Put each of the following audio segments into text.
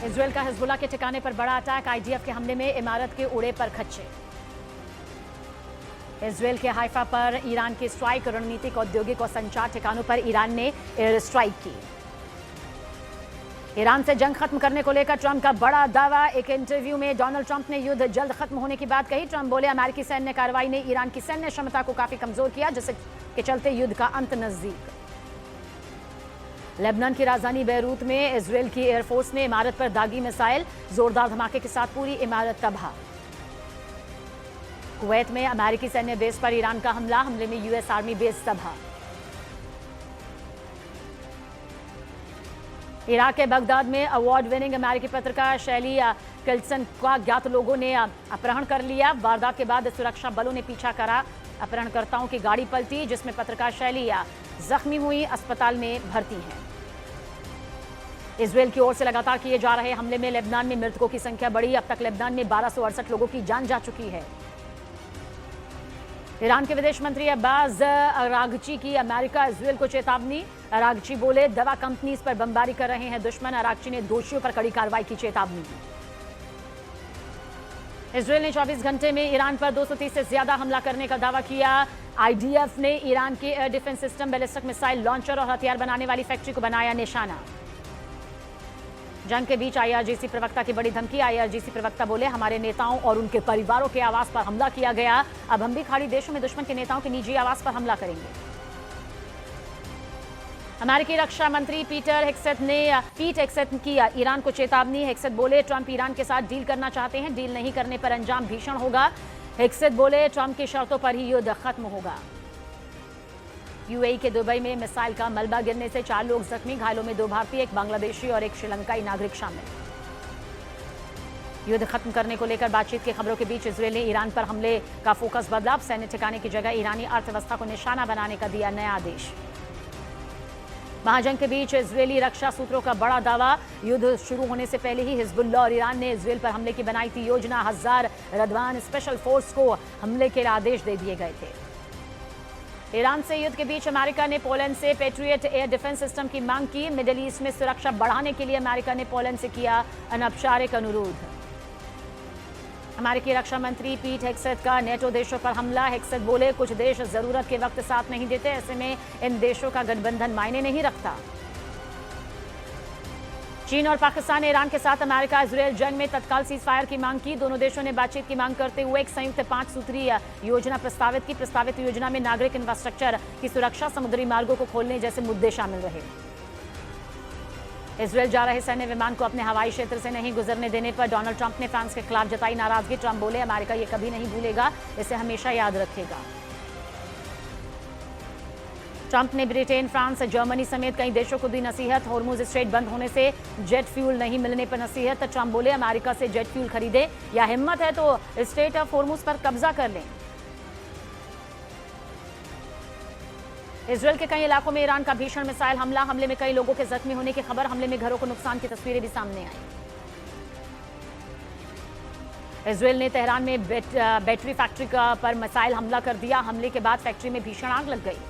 Israel का Hezbollah के ठिकाने पर बड़ा अटैक, आईडीएफ के हमले में इमारत के उड़े पर खच्चे। इजरायल के हाइफा पर ईरान की स्ट्राइक, रणनीतिक, औद्योगिक और संचार ठिकानों पर ईरान ने एयर स्ट्राइक की। ईरान से जंग खत्म करने को लेकर ट्रंप का बड़ा दावा, एक इंटरव्यू में डोनाल्ड ट्रंप ने युद्ध जल्द खत्म होने की बात कही। ट्रंप बोले अमेरिकी सैन्य कार्रवाई ने ईरान की सैन्य क्षमता को काफी कमजोर किया, जिसके चलते युद्ध का अंत नजदीक। लेबनान की राजधानी बैरूत में इजरायल की एयरफोर्स ने इमारत पर दागी मिसाइल, जोरदार धमाके के साथ पूरी इमारत तबाह। कुवैत में अमेरिकी सैन्य बेस पर ईरान का हमला, हमले में यूएस आर्मी बेस तबाह। इराक के बगदाद में अवार्ड विनिंग अमेरिकी पत्रकार शैली किल्सन का ज्ञात लोगों ने अपहरण कर लिया। वारदात के बाद सुरक्षा बलों ने पीछा करा, अपहरणकर्ताओं की गाड़ी पलटी, जिसमें पत्रकार शैली जख्मी हुई, अस्पताल में भर्ती हैं। इजरायल की ओर से लगातार किए जा रहे हमले में लेबनान में मृतकों की संख्या बढ़ी, अब तक लेबनान में 1268 लोगों की जान जा चुकी है। ईरान के विदेश मंत्री अब्बास अरागची की अमेरिका इजरायल को चेतावनी। अरागची बोले दवा कंपनीज पर बमबारी कर रहे हैं दुश्मन। अरागची ने दोषियों पर कड़ी कार्रवाई की चेतावनी दी। इजरायल ने 24 घंटे में ईरान पर 230 से ज्यादा हमला करने का दावा किया। आईडीएफ ने ईरान के air defence system, ballistic missile launcher और हथियार बनाने वाली फैक्ट्री को बनाया निशाना। जंग के बीच आईआरजीसी प्रवक्ता की बड़ी धमकी। आईआरजीसी प्रवक्ता बोले हमारे नेताओं और उनके परिवारों के आवास पर हमला किया गया, अब हम भी खाड़ी देशों में दुश्मन के नेताओं के निजी आवास पर हमला करेंगे। अमेरिकी रक्षा मंत्री पीट हेगसेथ की ईरान को चेतावनी। हेगसेथ बोले ट्रंप ईरान के साथ डील करना चाहते हैं, डील नहीं करने पर अंजाम भीषण होगा। हेगसेथ बोले ट्रंप की शर्तों पर ही युद्ध खत्म होगा। यूएई के दुबई में मिसाइल का मलबा गिरने से 4 लोग जख्मी, घायलों में 2 भारतीय, एक बांग्लादेशी और एक श्रीलंकाई नागरिक शामिल। युद्ध खत्म करने को लेकर बातचीत की खबरों के बीच इजरायल ने ईरान पर हमले का फोकस बदला, सैन्य ठिकाने की जगह ईरानी अर्थव्यवस्था को निशाना बनाने का दिया नया आदेश। महाजंग के बीच इजरायली रक्षा सूत्रों का बड़ा दावा, युद्ध शुरू होने से पहले ही हिजबुल्लाह और ईरान ने इजरायल पर हमले की बनाई थी योजना। 1000 रदवान स्पेशल फोर्स को हमले के आदेश दे दिए गए थे। ईरान से युद्ध के बीच अमेरिका ने पोलैंड से पेट्रियट एयर डिफेंस सिस्टम की मांग की। मिडिल ईस्ट में सुरक्षा बढ़ाने के लिए अमेरिका ने पोलैंड से किया अनौपचारिक अनुरोध। अमेरिकी रक्षा मंत्री पीट हेगसेथ का नेटो देशों पर हमला। हेगसेथ बोले कुछ देश जरूरत के वक्त साथ नहीं देते, ऐसे में इन देशों का गठबंधन मायने नहीं रखता। चीन और पाकिस्तान ने ईरान के साथ अमेरिका इजरायल जंग में तत्काल सीज फायर की मांग की। दोनों देशों ने बातचीत की मांग करते हुए एक संयुक्त 5 सूत्रीय योजना प्रस्तावित की। प्रस्तावित योजना में नागरिक इंफ्रास्ट्रक्चर की सुरक्षा, समुद्री मार्गों को खोलने जैसे मुद्दे शामिल रहे। इजरायल जा रहे सैन्य विमान को अपने हवाई क्षेत्र से नहीं गुजरने देने पर डोनाल्ड ट्रंप ने फ्रांस के खिलाफ जताई नाराजगी। ट्रंप बोले अमेरिका ये कभी नहीं भूलेगा, इसे हमेशा याद रखेगा। ट्रंप ने ब्रिटेन, फ्रांस, जर्मनी समेत कई देशों को दी नसीहत। हॉर्मुज स्ट्रेट बंद होने से जेट फ्यूल नहीं मिलने पर नसीहत। ट्रंप बोले अमेरिका से जेट फ्यूल खरीदे, या हिम्मत है तो स्ट्रेट ऑफ हॉर्मुज पर कब्जा कर लें। इजरायल के कई इलाकों में ईरान का भीषण मिसाइल हमला, हमले में कई लोगों के जख्मी होने की खबर। हमले में घरों को नुकसान की तस्वीरें भी सामने आई। इजरायल ने तेहरान में बैटरी फैक्ट्री पर मिसाइल हमला कर दिया। हमले के बाद फैक्ट्री में भीषण आग लग गई।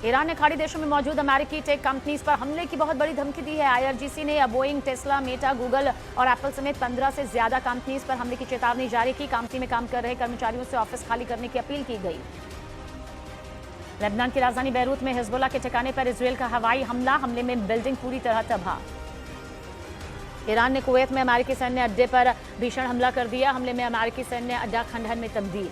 ईरान ने खाड़ी देशों में मौजूद अमेरिकी टेक कंपनीज पर हमले की बहुत बड़ी धमकी दी है। आईआरजीसी ने बोइंग, टेस्ला, मेटा, गूगल और एप्पल समेत 15 से ज्यादा कंपनीज पर हमले की चेतावनी जारी की। कंपनी में काम कर रहे कर्मचारियों से ऑफिस खाली करने की अपील की गई। लेबनान की राजधानी बैरूत में हिजबुल्लाह के ठिकाने पर इजरायल का हवाई हमला, हमले में बिल्डिंग पूरी तरह तबाह। ईरान ने कुवैत में अमेरिकी सैन्य अड्डे पर भीषण हमला कर दिया। हमले में अमेरिकी सैन्य अड्डा खंडहर में तब्दील।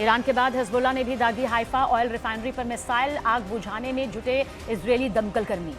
ईरान के बाद हिजबुल्लाह ने भी दागी हाइफा ऑयल रिफाइनरी पर मिसाइल, आग बुझाने में जुटे इजरायली दमकल कर्मी।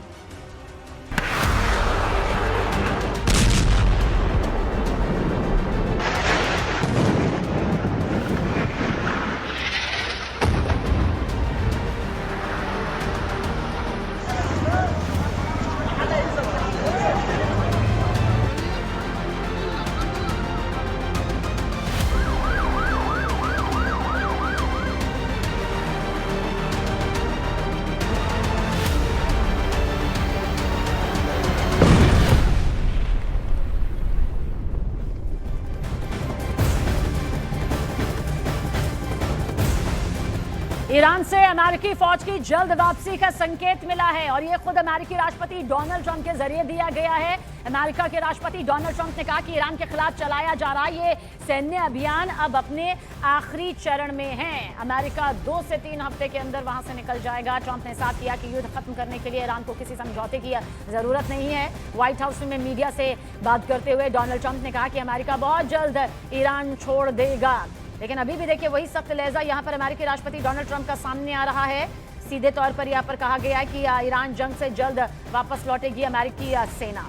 अमेरिकी फौज की जल्द वापसी का संकेत मिला है और ये खुद अमेरिकी राष्ट्रपति डोनाल्ड ट्रंप के जरिए दिया गया है। अमेरिका के राष्ट्रपति डोनाल्ड ट्रंप ने कहा कि ईरान के खिलाफ चलाया जा रहा ये सैन्य अभियान अब अपने आखिरी चरण में है। अमेरिका 2 से 3 हफ्ते के अंदर वहां से निकल जाएगा। ट्रंप ने साफ किया कि युद्ध खत्म करने के लिए ईरान को किसी समझौते की जरूरत नहीं है। व्हाइट हाउस में मीडिया से बात करते हुए डोनाल्ड ट्रंप ने कहा कि अमेरिका बहुत जल्द ईरान छोड़ देगा। लेकिन अभी भी देखिए वही सख्त लहजा यहां पर अमेरिकी राष्ट्रपति डोनाल्ड ट्रंप का सामने आ रहा है। सीधे तौर पर यहां पर कहा गया है कि ईरान जंग से जल्द वापस लौटेगी अमेरिकी सेना।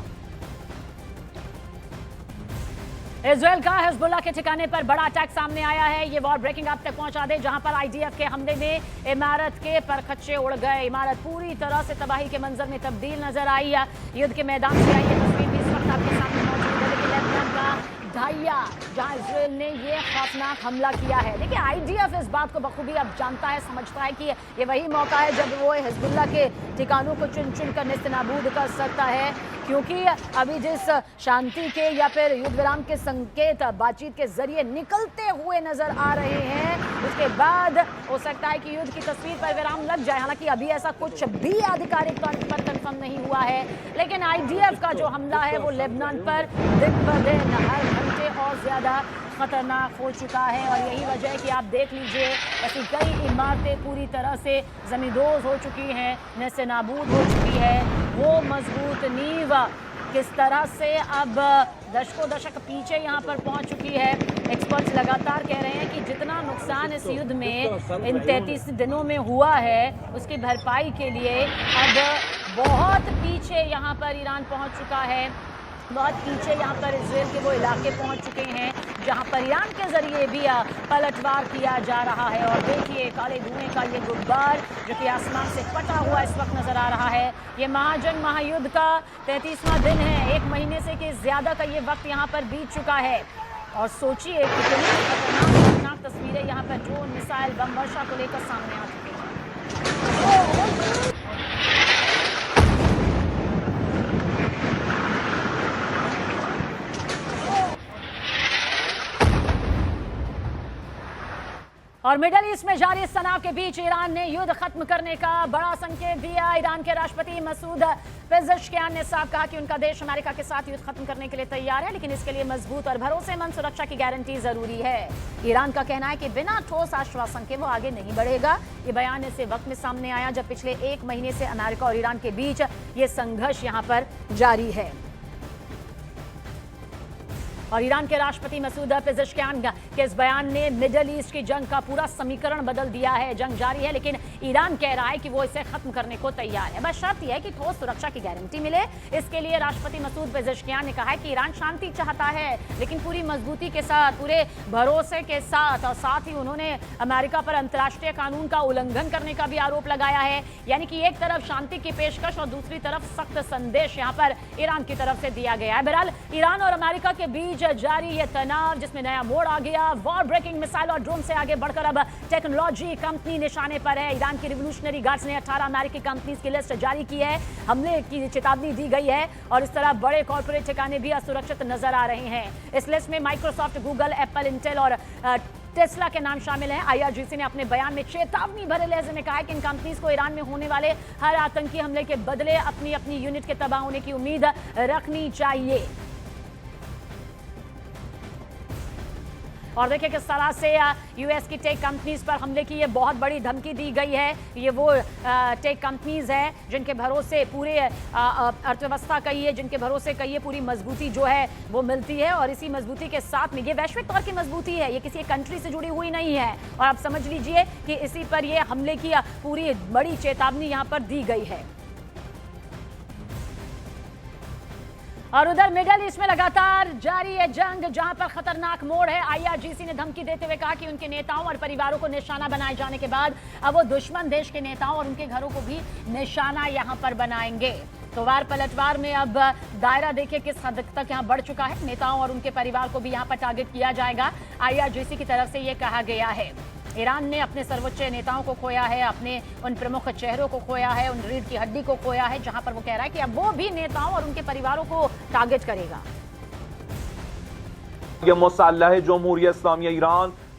इजरायल का हिजबुल्लाह के ठिकाने पर बड़ा अटैक सामने आया है। ये वॉर ब्रेकिंग आप तक पहुंचा दे, जहां पर आईडीएफ के हमले में इमारत के परखच्चे उड़ गए। इमारत पूरी तरह से तबाही के मंजर में तब्दील नजर आई है। युद्ध के मैदान से आई ये तस्वीर भी इस वक्त आपके सामने मौजूद है। लेकिन लेबनान का ढाइया जहां इजरायल ने ये खौफनाक हमला किया है। देखिए आईडीएफ इस बात को बखूबी अब जानता है, समझता है कि ये वही मौका है जब वो हिजबुल्लाह के ठिकानों को चुन चुन कर नेस्तनाबूद कर सकता है, क्योंकि अभी जिस शांति के या फिर युद्ध विराम के संकेत बातचीत के जरिए निकलते हुए नजर आ रहे हैं, उसके बाद हो सकता है कि युद्ध की तस्वीर पर विराम लग जाए। हालांकि अभी ऐसा कुछ भी आधिकारिक तौर पर कंफर्म नहीं हुआ है, लेकिन आईडीएफ का जो हमला है वो लेबनान पर दिन ब दिन हर घंटे और ज्यादा खतरनाक हो चुका है। और यही वजह है कि आप देख लीजिए ऐसी कई इमारतें पूरी तरह से जमींदोज हो चुकी हैं, नेस्ते नाबूद हो चुकी है। वो मजबूत नींव किस तरह से अब दशकों दशक पीछे यहाँ पर पहुंच चुकी है। एक्सपर्ट्स लगातार कह रहे हैं कि जितना नुकसान इस युद्ध में इन 33 दिनों में हुआ है उसकी भरपाई के लिए अब बहुत पीछे यहाँ पर ईरान पहुंच चुका है। बहुत पीछे यहाँ पर इजरायल के वो इलाके पहुंच चुके हैं जहाँ पर ईरान के जरिए भी पलटवार किया जा रहा है। और देखिए काले धुएं का ये गुब्बार जो कि आसमान से फटा हुआ इस वक्त नजर आ रहा है। ये महाजंग महायुद्ध का 33वां दिन है। 1 महीने से कि ज्यादा का ये वक्त यहाँ पर बीत चुका है। और सोचिए कितनी खतरनाक तस्वीरें यहाँ पर ड्रोन मिसाइल बम वर्षा को लेकर सामने आ चुकी है। और मिडल ईस्ट में जारी इस तनाव के बीच ईरान ने युद्ध खत्म करने का बड़ा संकेत दिया। ईरान के राष्ट्रपति मसूद पेज़ेश्कियान ने साफ कहा कि उनका देश अमेरिका के साथ युद्ध खत्म करने के लिए तैयार है, लेकिन इसके लिए मजबूत और भरोसेमंद सुरक्षा की गारंटी जरूरी है। ईरान का कहना है कि बिना ठोस आश्वासन के वो आगे नहीं बढ़ेगा। ये बयान ऐसे वक्त में सामने आया जब पिछले 1 महीने से अमेरिका और ईरान के बीच ये संघर्ष यहाँ पर जारी है। और ईरान के राष्ट्रपति मसूद पेज़ेश्कियान के इस बयान ने मिडल ईस्ट की जंग का पूरा समीकरण बदल दिया है। जंग जारी है, लेकिन ईरान कह रहा है कि वो इसे खत्म करने को तैयार है। बस शर्त यह है कि ठोस सुरक्षा की गारंटी मिले। इसके लिए राष्ट्रपति मसूद पेज़ेश्कियान ने कहा है कि ईरान शांति चाहता है, लेकिन पूरी मजबूती के साथ, पूरे भरोसे के साथ। और साथ ही उन्होंने अमेरिका पर अंतर्राष्ट्रीय कानून का उल्लंघन करने का भी आरोप लगाया है। यानी कि एक तरफ शांति की पेशकश और दूसरी तरफ सख्त संदेश यहाँ पर ईरान की तरफ से दिया गया है। बहरहाल ईरान और अमेरिका के बीच जारी ये तनाव जिसमें नया मोड़ आ गया। वॉर ब्रेकिंग मिसाइल और ड्रोन से आगे बढ़कर अब टेक्नोलॉजी कंपनी निशाने पर है। ईरान की रिवोल्यूशनरी गार्ड्स ने 18 अमेरिकी कंपनीज की लिस्ट जारी की है। हमले की चेतावनी दी गई है और इस तरह बड़े कॉर्पोरेट ठिकाने भी असुरक्षित नजर आ रहे हैं। इस लिस्ट में माइक्रोसॉफ्ट, गूगल, एप्पल, इंटेल और टेस्ला के नाम शामिल हैं। आईआरजीसी ने अपने बयान में चेतावनी भरे लहजे में कहा है कि इन कंपनीज को ईरान में होने वाले हर आतंकी हमले के बदले अपनी अपनी यूनिट के तबाह होने की उम्मीद रखनी चाहिए। और देखिए किस तरह से यूएस की टेक कंपनीज पर हमले की ये बहुत बड़ी धमकी दी गई है। ये वो टेक कंपनीज हैं जिनके भरोसे पूरे अर्थव्यवस्था कहिए, जिनके भरोसे कहिए पूरी मजबूती जो है वो मिलती है। और इसी मजबूती के साथ में ये वैश्विक तौर की मजबूती है, ये किसी एक कंट्री से जुड़ी हुई नहीं है। और आप समझ लीजिए कि इसी पर ये हमले की पूरी बड़ी चेतावनी यहाँ पर दी गई है। और उधर मिडल ईस्ट में लगातार जारी है जंग, जहां पर खतरनाक मोड़ है। आईआरजीसी ने धमकी देते हुए कहा कि उनके नेताओं और परिवारों को निशाना बनाए जाने के बाद अब वो दुश्मन देश के नेताओं और उनके घरों को भी निशाना यहां पर बनाएंगे। तो वार पलटवार में अब दायरा देखिए किस हद तक यहां बढ़ चुका है। नेताओं और उनके परिवार को भी यहां पर टारगेट किया जाएगा। आईआरजीसी की तरफ से ये कहा गया है। ईरान ने अपने सर्वोच्च नेताओं को खोया है, अपने उन प्रमुख चेहरों को खोया है, उन रीढ़ की हड्डी को खोया है, जहां पर वो कह रहा है कि अब वो भी नेताओं और उनके परिवारों को टारगेट करेगा। ये मुसल्लह जमहूरियत इस्लामी ईरान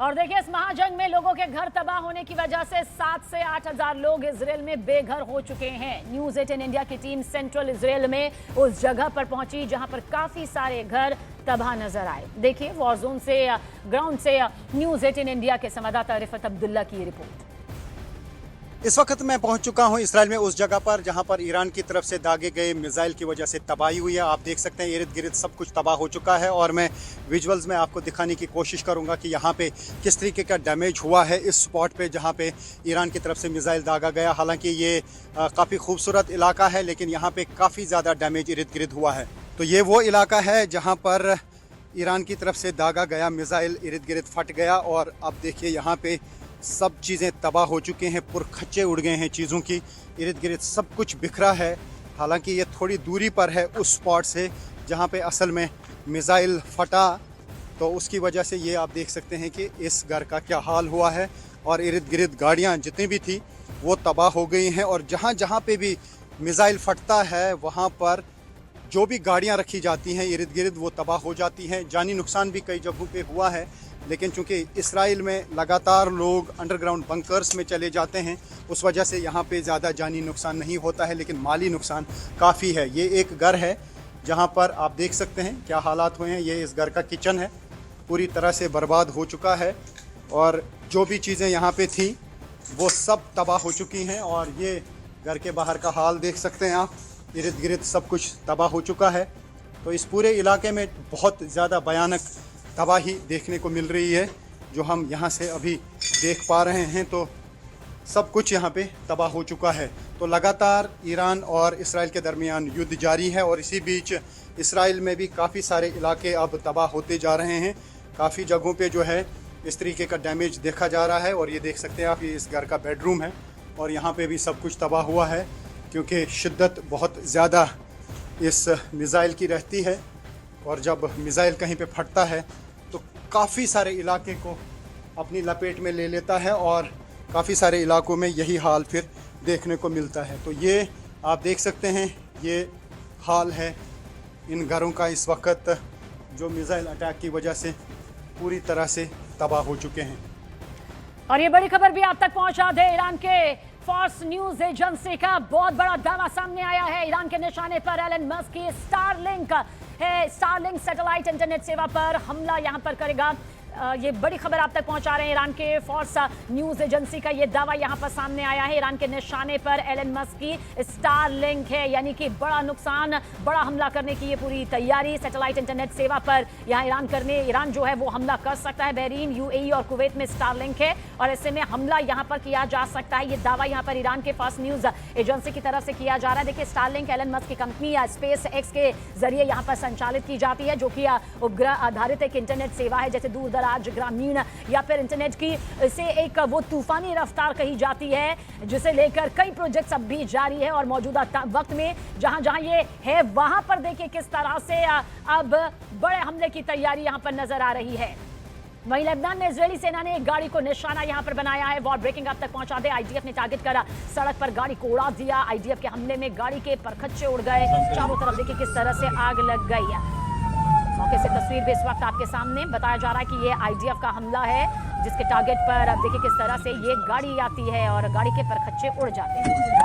और देखिए इस महाजंग में लोगों के घर तबाह होने की वजह से 7 से 8 हजार लोग इजराइल में बेघर हो चुके हैं। न्यूज़ 18 इंडिया की टीम सेंट्रल इजराइल में उस जगह पर पहुंची जहां पर काफी सारे घर तबाह नजर आए। देखिए वॉर जोन से ग्राउंड से न्यूज़ 18 इंडिया के संवाददाता रिफत अब्दुल्ला की रिपोर्ट। इस वक्त मैं पहुंच चुका हूं इसराइल में उस जगह पर जहां पर ईरान की तरफ से दागे गए मिसाइल की वजह से तबाही हुई है। आप देख सकते हैं इर्द गिर्द सब कुछ तबाह हो चुका है और मैं विजुअल्स में आपको दिखाने की कोशिश करूंगा कि यहां पे किस तरीके का डैमेज हुआ है इस स्पॉट पे जहां पे ईरान की तरफ से मिसाइल दागा गया। हालांकि ये काफ़ी खूबसूरत इलाका है लेकिन यहाँ पे काफ़ी ज़्यादा डैमेज इर्द गिर्द हुआ है। तो ये वो इलाका है जहाँ पर ईरान की तरफ से दागा गया मिसाइल इर्द गिर्द फट गया और अब देखिए यहाँ पे सब चीज़ें तबाह हो चुके हैं, पुरखच्चे उड़ गए हैं चीज़ों की, इर्द गिर्द सब कुछ बिखरा है। हालांकि ये थोड़ी दूरी पर है उस स्पॉट से जहाँ पे असल में मिसाइल फटा, तो उसकी वजह से ये आप देख सकते हैं कि इस घर का क्या हाल हुआ है और इर्द गिर्द गाड़ियाँ जितनी भी थी वो तबाह हो गई हैं। और जहाँ जहाँ पे भी मिसाइल फटता है वहाँ पर जो भी गाड़ियाँ रखी जाती हैं इर्द गिर्द वो तबाह हो जाती हैं। जानी नुकसान भी कई जगहों पे हुआ है, लेकिन चूंकि इसराइल में लगातार लोग अंडरग्राउंड बंकर्स में चले जाते हैं उस वजह से यहाँ पे ज़्यादा जानी नुकसान नहीं होता है, लेकिन माली नुकसान काफ़ी है। ये एक घर है जहाँ पर आप देख सकते हैं क्या हालात हुए हैं। ये इस घर का किचन है, पूरी तरह से बर्बाद हो चुका है और जो भी चीज़ें यहाँ पे थी वो सब तबाह हो चुकी हैं। और ये घर के बाहर का हाल देख सकते हैं आप, इर्द गिर्द सब कुछ तबाह हो चुका है। तो इस पूरे इलाके में बहुत ज़्यादा भयानक तबाही देखने को मिल रही है जो हम यहाँ से अभी देख पा रहे हैं। तो सब कुछ यहाँ पे तबाह हो चुका है। तो लगातार ईरान और इसराइल के दरमियान युद्ध जारी है और इसी बीच इसराइल में भी काफ़ी सारे इलाके अब तबाह होते जा रहे हैं। काफ़ी जगहों पे जो है इस तरीके का डैमेज देखा जा रहा है। और ये देख सकते हैं आप, ये इस घर का बेडरूम है और यहाँ पे भी सब कुछ तबाह हुआ है क्योंकि शिद्दत बहुत ज़्यादा इस मिसाइल की रहती है और जब मिसाइल कहीं पे फटता है तो काफ़ी सारे इलाके को अपनी लपेट में ले लेता है और काफ़ी सारे इलाकों में यही हाल फिर देखने को मिलता है। तो ये आप देख सकते हैं ये हाल है इन घरों का इस वक्त जो मिसाइल अटैक की वजह से पूरी तरह से तबाह हो चुके हैं। और ये बड़ी खबर भी आप तक पहुंचा दे, ईरान के फॉक्स न्यूज एजेंसी का बहुत बड़ा दावा सामने आया है। ईरान के निशाने पर एलन मस्क की स्टारलिंक है, स्टारलिंक सैटेलाइट इंटरनेट सेवा पर हमला यहां पर करेगा। ये बड़ी खबर आप तक पहुंचा रहे हैं ईरान के फॉक्स न्यूज एजेंसी का ये दावा यहां पर सामने आया है। ईरान के निशाने पर एलन मस्क की स्टारलिंक है, यानी कि बड़ा नुकसान, बड़ा हमला करने की ये पूरी तैयारी सैटेलाइट इंटरनेट सेवा पर यहां ईरान जो है वो हमला कर सकता है। बहरीन, यूएई और कुवैत में स्टारलिंक है और ऐसे में हमला यहां पर किया जा सकता है। ये दावा यहां पर ईरान के फॉक्स न्यूज एजेंसी की तरफ से किया जा रहा है। देखिए स्टारलिंक एलन मस्क की कंपनी या स्पेस एक्स के जरिए यहां पर संचालित की जाती है, जो कि उपग्रह आधारित एक इंटरनेट सेवा है। जैसे दूर आज ग्रामीण या फिर इंटरनेट की इसे एक वो तूफानी रफ्तार कही जाती है, जिसे लेकर कई प्रोजेक्ट्स अब भी जारी है। और मौजूदा वक्त में जहां जहां ये है वहां पर देखिए किस तरह से अब बड़े हमले की तैयारी यहां पर नजर आ रही है। वहीं लेबनान में इजरायली सेना ने एक गाड़ी को निशाना यहां पर बनाया है। वॉर ब्रेकिंग अब तक पहुंचा दे, आईडीएफ ने टारगेट कर सड़क पर गाड़ी को उड़ा दिया। आईडीएफ के हमले में गाड़ी के परखच्चे उड़ गए, चारों तरफ देखिए किस तरह से आग लग गई है। मौके से तस्वीर भी इस वक्त आपके सामने, बताया जा रहा है कि ये आईडीएफ का हमला है जिसके टारगेट पर अब देखिए किस तरह से ये गाड़ी आती है और गाड़ी के परखच्चे उड़ जाते हैं।